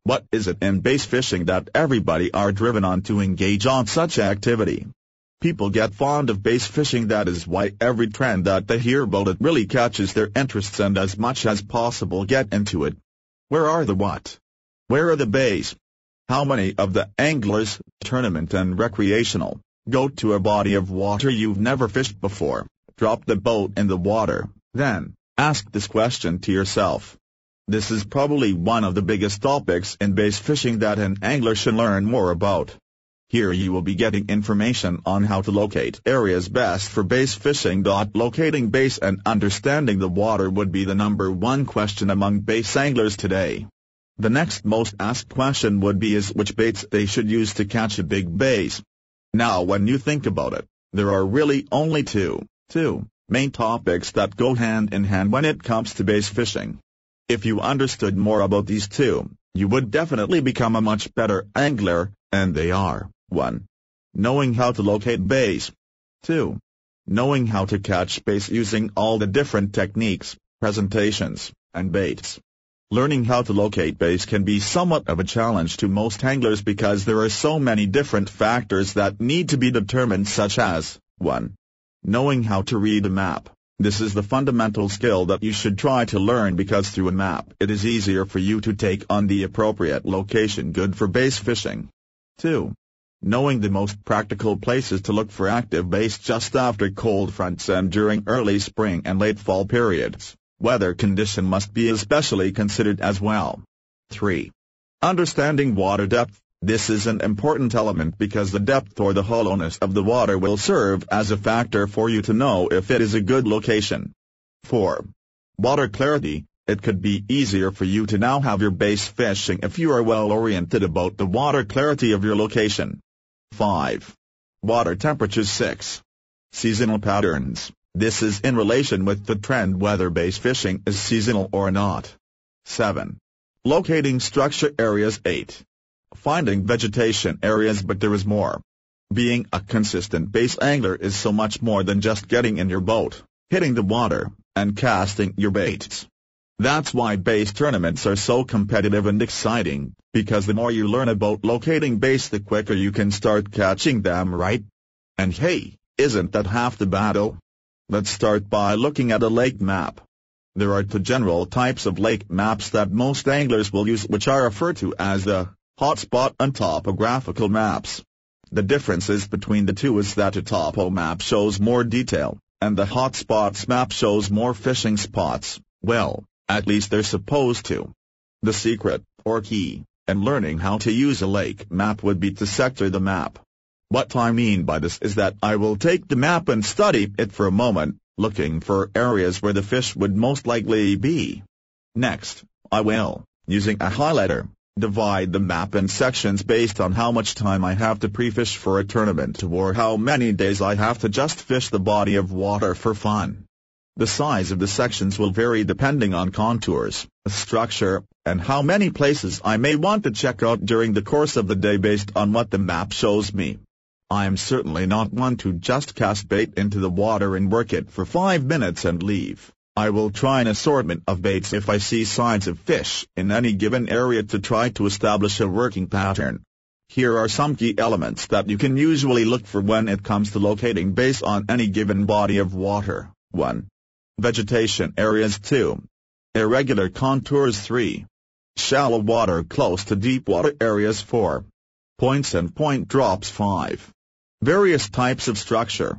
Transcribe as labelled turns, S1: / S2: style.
S1: What is it in bass fishing that everybody are driven on to engage on such activity? People get fond of bass fishing, that is why every trend that they hear about it really catches their interests and as much as possible get into it. Where are the what? Where are the bays? How many of the anglers, tournament and recreational, go to a body of water you've never fished before, drop the boat in the water, then ask this question to yourself? This is probably one of the biggest topics in bass fishing that an angler should learn more about. Here you will be getting information on how to locate areas best for bass fishing. Locating bass and understanding the water would be the #1 question among bass anglers today. The next most asked question would be is which baits they should use to catch a big bass. Now when you think about it, there are really only two main topics that go hand in hand when it comes to bass fishing. If you understood more about these two, you would definitely become a much better angler, and they are: 1. Knowing how to locate bass. 2. Knowing how to catch bass using all the different techniques, presentations, and baits. Learning how to locate bass can be somewhat of a challenge to most anglers because there are so many different factors that need to be determined, such as 1. Knowing how to read a map. This is the fundamental skill that you should try to learn because through a map it is easier for you to take on the appropriate location good for bass fishing. 2. Knowing the most practical places to look for active bass just after cold fronts and during early spring and late fall periods. Weather condition must be especially considered as well. 3. Understanding water depth. This is an important element because the depth or the hollowness of the water will serve as a factor for you to know if it is a good location. 4. Water clarity. It could be easier for you to now have your bass fishing if you are well oriented about the water clarity of your location. 5. Water temperature. 6. Seasonal patterns. This is in relation with the trend whether bass fishing is seasonal or not. 7. Locating structure areas. 8. Finding vegetation areas. But there is more. Being a consistent bass angler is so much more than just getting in your boat, hitting the water, and casting your baits. That's why bass tournaments are so competitive and exciting, because the more you learn about locating bass, the quicker you can start catching them, right? And hey, isn't that half the battle? Let's start by looking at a lake map. There are two general types of lake maps that most anglers will use, which are referred to as the hotspot and topographical maps. The differences between the two is that a topo map shows more detail, and the hotspots map shows more fishing spots. Well, at least they're supposed to. The secret, or key, in learning how to use a lake map would be to sector the map. What I mean by this is that I will take the map and study it for a moment, looking for areas where the fish would most likely be. Next, I will, using a highlighter, divide the map in sections based on how much time I have to pre-fish for a tournament or how many days I have to just fish the body of water for fun. The size of the sections will vary depending on contours, structure, and how many places I may want to check out during the course of the day based on what the map shows me. I am certainly not one to just cast bait into the water and work it for 5 minutes and leave. I will try an assortment of baits if I see signs of fish in any given area to try to establish a working pattern. Here are some key elements that you can usually look for when it comes to locating bass on any given body of water. 1. Vegetation areas. 2. Irregular contours. 3. Shallow water close to deep water areas. 4. Points and point drops. 5. Various types of structure.